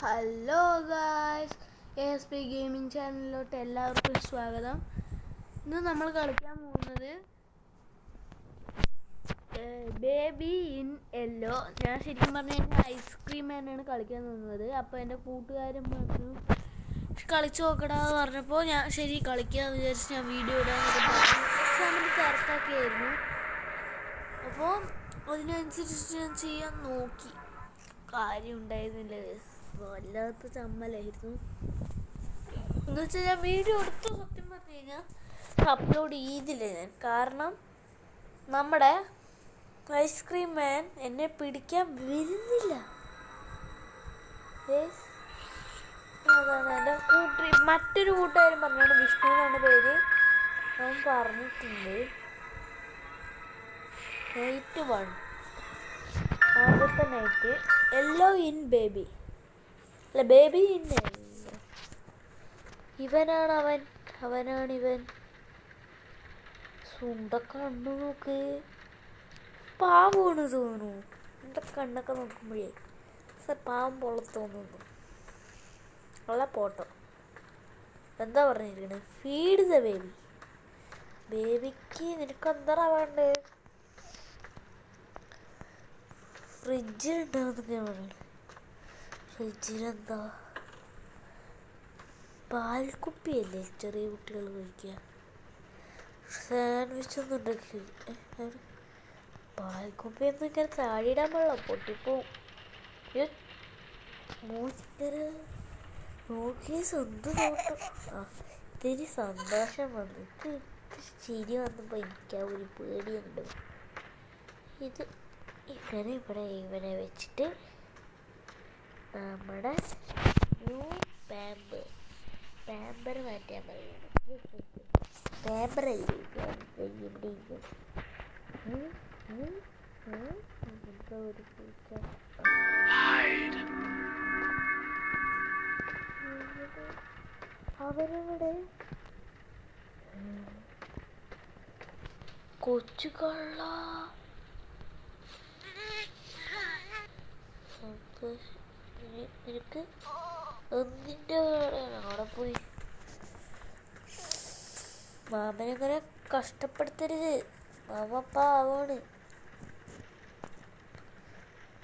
Hello guys, ASP gaming ചാനലിലോട്ട് എല്ലാവർക്കും സ്വാഗതം. ഇന്ന് നമ്മൾ കളിക്കാൻ പോകുന്നത് ബേബി ഇൻ യെല്ലോ. ഞാൻ ശരിക്കും പറഞ്ഞു കഴിഞ്ഞാൽ ഐസ്ക്രീം മാനാണ് കളിക്കാൻ തോന്നുന്നത്. അപ്പോൾ എൻ്റെ കൂട്ടുകാരൻ പറഞ്ഞു കളിച്ചു നോക്കടാന്ന് പറഞ്ഞപ്പോൾ ഞാൻ ശരി കളിക്കാമെന്ന് വിചാരിച്ച് ഞാൻ വീഡിയോ ഇടാന്നൊക്കെ പറഞ്ഞു. എക്സാമിന് തിരക്കൊക്കെ ആയിരുന്നു, അപ്പോൾ അതിനനുസരിച്ച് ഞാൻ ചെയ്യാൻ നോക്കി. കാര്യം ഉണ്ടായിരുന്നില്ല, വല്ലാത്ത ചമ്മലായിരുന്നു. എന്ന് വെച്ചാൽ ഞാൻ വീഡിയോ എടുത്തു, സത്യം പറഞ്ഞു കഴിഞ്ഞാൽ അപ്ലോഡ് ചെയ്തില്ല ഞാൻ. കാരണം നമ്മുടെ ഐസ്ക്രീം മാൻ എന്നെ പിടിക്കാൻ വരുന്നില്ല. അതാണ് എൻ്റെ മറ്റൊരു കൂട്ടുകാരൻ പറഞ്ഞാണ്, വിഷ്ണു എന്നാണ് പേര്. അവൻ പറഞ്ഞിട്ടുണ്ട് നൈറ്റ് 1 ആദ്യത്തെ നൈറ്റ് യെല്ലോ ഇൻ ബേബി, അല്ല ബേബി ഇൻ യെല്ലോ. അവനാണിവൻ. സുണ്ട കണ്ണു നോക്ക്, പാവമാണ് തോന്നുന്നു. എൻ്റെ കണ്ണൊക്കെ നോക്കുമ്പോഴേ പാവം പോലെ തോന്നുന്നു. ഉള്ള പോട്ടോ എന്താ പറഞ്ഞിരിക്കണേ, ഫീഡ് ദ ബേബി. ബേബിക്ക് നിനക്ക് എന്താ വേണ്ടേ? ഫ്രിഡ്ജിലുണ്ടാവുന്നൊക്കെ പറയുന്നത്. ഫ്രിഡ്ജിലെന്താ? പാൽക്കുപ്പിയല്ലേ ചെറിയ കുട്ടികൾ കഴിക്കുക. സാൻഡ്വിച്ച് ഒന്നും ഉണ്ടാക്കി. പാൽക്കുപ്പി ഒന്നും ഇങ്ങനെ താഴെയിടാൻ പാടില്ല, പൊട്ടിപ്പോവും. നോക്കിയ സ്വന്തം നോട്ടം. ഇതിന് സന്തോഷം വന്നു, ചിരി വന്നപ്പോൾ എനിക്ക് ആ ഒരു പേടിയുണ്ട്. ഇത് ഇവനെ വെച്ചിട്ട് നമ്മുടെ ന്യൂ പാമ്പർ മാറ്റാൻ പറയുന്നു. പാമ്പറല്ലേ ഇവിടെ ഒരു പൂച്ച. അവരവിടെ കൊച്ചു കള്ള. നിനക്ക് എന്തിൻ്റെ അവിടെ പോയി? മാമനെങ്ങനെ കഷ്ടപ്പെടുത്തരുത്, മാമ പാവാണ്.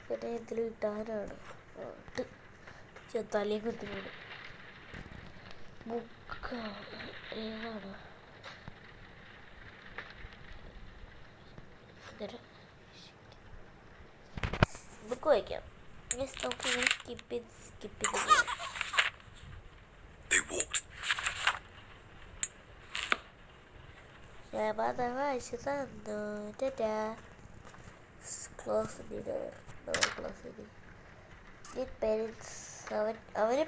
പിന്നെ എന്തെങ്കിലും ഇട്ടാനാണ് തലയും കുത്തുന്നത്. ബുക്ക് ഏതാണ്? ബുക്ക് വായിക്കാം. സ്കിപ്പ് ചെയ്ത് അവന്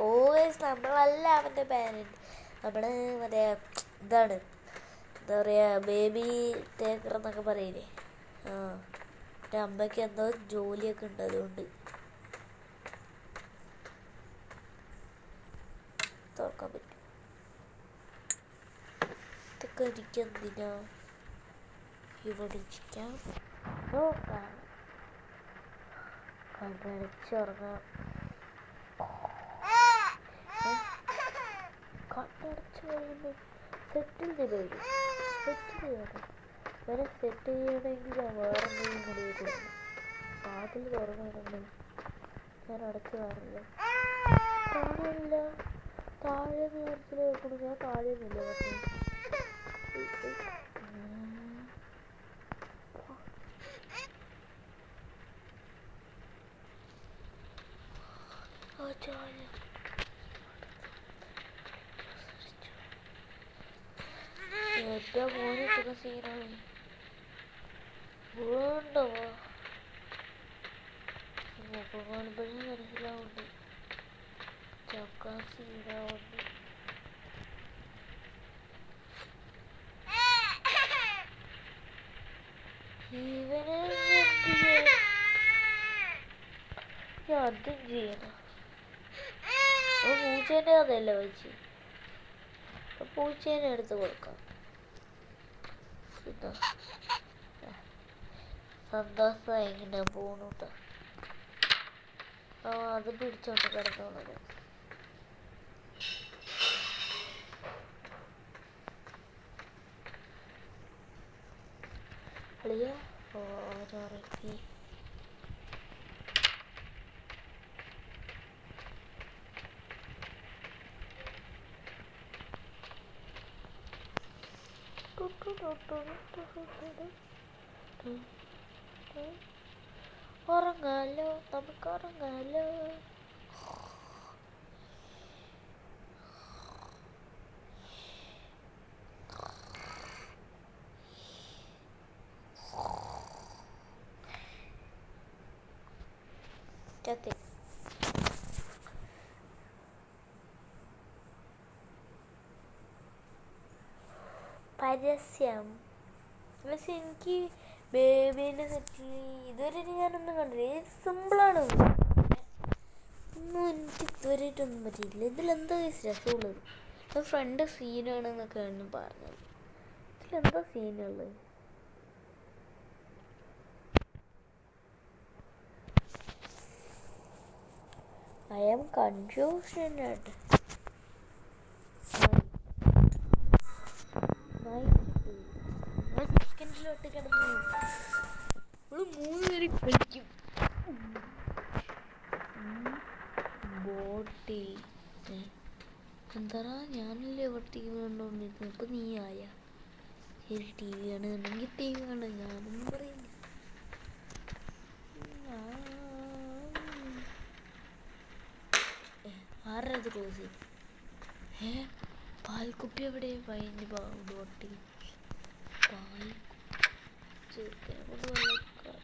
ഓൾവേസ് നമ്മളല്ല അവൻ്റെ പാരൻറ്. നമ്മള് മറ്റേ ഇതാണ്, എന്താ പറയുക, ബേബി ടേക്കർ എന്നൊക്കെ പറയില്ലേ. എൻ്റെ അമ്മയ്ക്ക് എന്തോ ജോലിയൊക്കെ ഉണ്ട്, അതുകൊണ്ട് തുറക്കാൻ പറ്റും. ഇതൊക്കെ എനിക്കെന്തിനാ ഇവിടെ ഇരിക്കാം? നോക്കാം, കണ്ണടച്ചുറങ്ങാം. കണ്ണടച്ച് കഴിയുമ്പോൾ സെറ്റിൽ ചെയ്യണം. വരെ സെറ്റ് ചെയ്യണമെങ്കിൽ വേറെ എന്തെങ്കിലും കൂടി കൊടുക്കണം. വാതിൽ തുറന്നിടണം. ഞാൻ അടച്ച് കാണില്ല. താഴെ നേരത്തിൽ വെക്കണം. ഞാൻ താഴെയൊന്നുമില്ല പറഞ്ഞു. എൻ്റെ മോനൊക്കെ സീനാണ്. വീണ്ടോ കാണുമ്പോഴേ മനസ്സിലാവുണ്ട് ചക്ക സീനാവുണ്ട്. ഇവനെ ഞാൻ അതും ചെയ്യണം. പൂച്ചേൻ്റെ കഥയല്ല വെച്ച്, പൂച്ചേനെ എടുത്ത് കൊടുക്കാം. സന്തോഷമായി ഇങ്ങനെ പോണു കേട്ടോ. അത് പിടിച്ചോട്ട് കിടന്നോളൂ. അളിയ ഓരോറക്കി ഉറങ്ങാലോ, നമുക്ക് ഉറങ്ങാലോ. ചത്തി പരസ്യം. പക്ഷെ എനിക്ക് ബേബീൻ്റെ സെറ്റിൽ ഇതുവരെ ഞാനൊന്നും കണ്ടില്ല. ഇത് സിമ്പിളാണ്, ഒന്നും എനിക്ക് ഇതുവരെയായിട്ടൊന്നും പറ്റിയില്ല. ഇതിലെന്താ രസമുള്ളത്? അത് ഫ്രണ്ട് സീനാണെന്നൊക്കെയാണ് പറഞ്ഞത്. ഇതിലെന്താ സീനുള്ളത്? I am confused in it. സെക്കൻഡിലോട്ട് കിടന്നു മൂന്ന് പേര് കളിക്കും. ബോട്ടി എന്താ ഞാനല്ലേ ഒറ്റയ്ക്ക് വേണ്ടോണ്ടിരുന്നു. ഇപ്പൊ നീ ആയ ശരി. ടി വി കാണുന്നുണ്ടെങ്കിൽ ടി വി കാണും, ഞാനൊന്നും പറയില്ല. ആരത് ക്ലോസ് ചെയ്യും? പാൽക്കുപ്പി എവിടെ? വൈകിട്ട് ബോട്ടി പാൽ ചെറുക്കനെ കൊണ്ട് വെള്ളക്കാർ.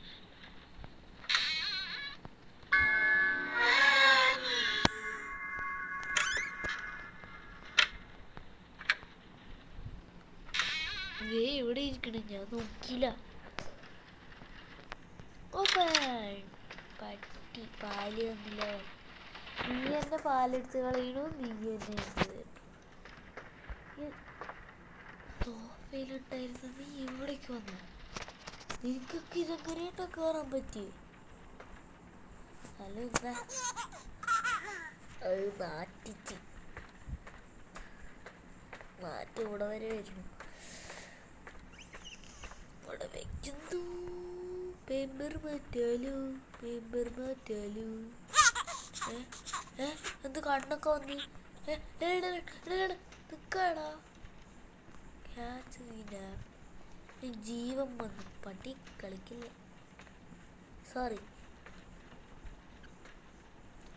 എവിടെ ഇരിക്കണം? ഞാൻ നോക്കിയില്ല. പട്ടി പാല് തന്നില്ല. നീ എന്നെ പാലെടുത്ത് കളയണു. നീ എന്നെ സോഫയിലുണ്ടായിരുന്ന നീ ഇവിടേക്ക് വന്നു. നിനക്കൊക്കെ ഇതെങ്ങനെയായിട്ടാ കയറാൻ പറ്റി? ഹലോ, അത് മാറ്റിച്ച് മാറ്റി ഇവിടെ വരെ വരുന്നു. ഇവിടെ വെക്കുന്നു. പേപ്പർ മാറ്റാലോ, പേപ്പർ മാറ്റാലോ. എന്ത് കണ്ണൊക്കെ വന്നി? നിക്കാടാ ജീവൻ വന്നു. പട്ടി കളിക്കില്ല. സോറി,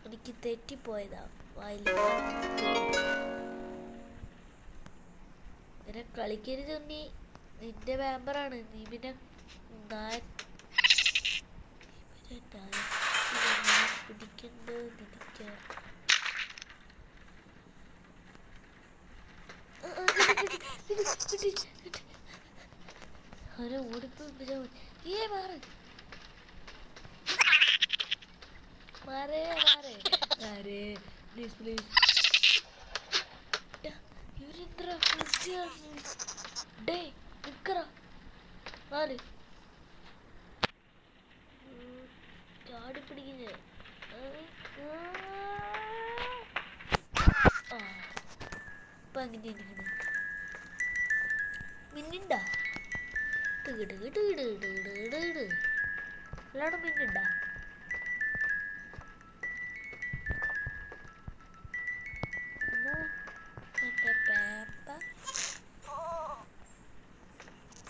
എനിക്ക് തെറ്റിപ്പോയതാ. വായില്ല ഇങ്ങനെ കളിക്കരുത്. നീ നിന്റെ മെമ്പറാണ്. നീ പിന്നെ പിടിക്കണ്ടോ നിനക്ക്? അവരെ ഓടിപ്പോ മാറ് മാറേ മാറേ മാറേ പ്ലീസ് പ്ലീസ്. ഇവരെത്ര ഡേ നിക്കറ മാറി ചാടി പിടിക്കുന്നേ. ഇപ്പൊ അങ്ങനെ ഇരിക്കണ മിന്നിണ്ടാ എല്ലാടും മിന്നിണ്ടാ.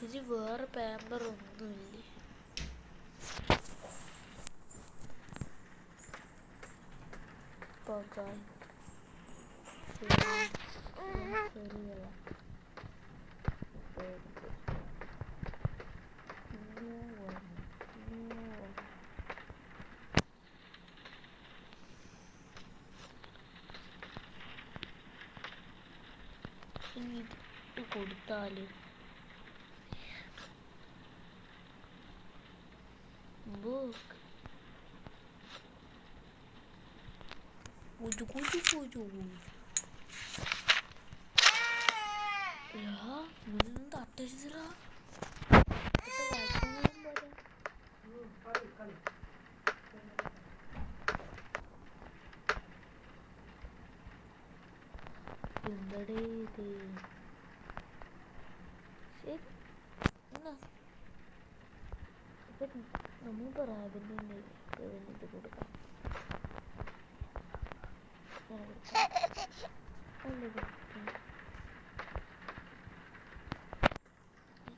ഇത് വേറെ പേപ്പർ ഒന്നുമില്ലേ? പോകാൻ ഇത് കൊടുത്താല് book. Kucu. Ya, bener tak ada sih lah. ശരി അപ്പം നമുക്ക് റാബിൻ്റെ ഇത് കൊടുക്കാം.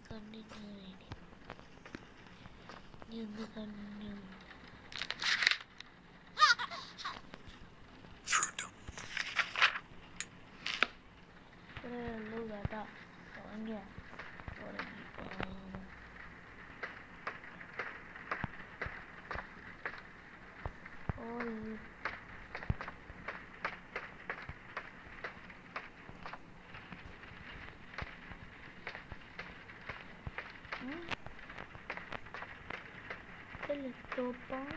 കണ്ടിന്യൂ വേണ്ടി ഇനി ഒന്ന് കണ്ടിന്യൂ ഉള്ളൂ കേട്ടാ. ഉറങ്ങിയ topan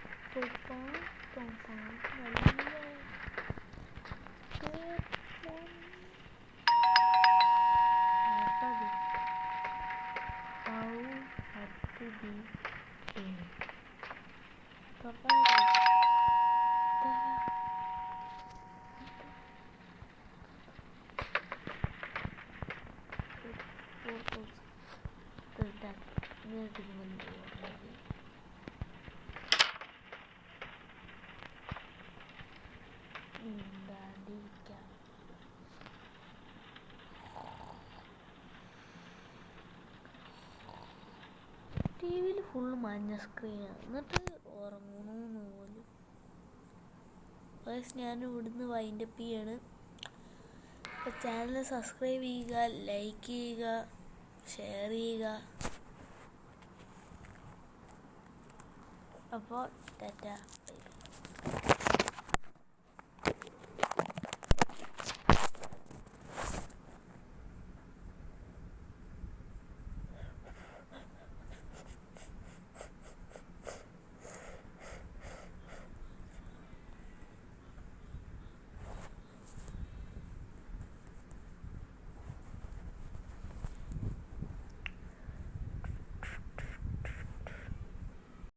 ടി വിയിൽ ഫുൾ മഞ്ഞ സ്ക്രീനാണ്, എന്നിട്ട് ഉറങ്ങണമെന്ന് പോലും. ഞാൻ ഇവിടുന്ന് വൈൻഡപ്പ് ചെയ്യാണ്. അപ്പോൾ ചാനൽ സബ്സ്ക്രൈബ് ചെയ്യുക, ലൈക്ക് ചെയ്യുക, ഷെയർ ചെയ്യുക. അപ്പോൾ ടാറ്റ, ബൈ ബൈ.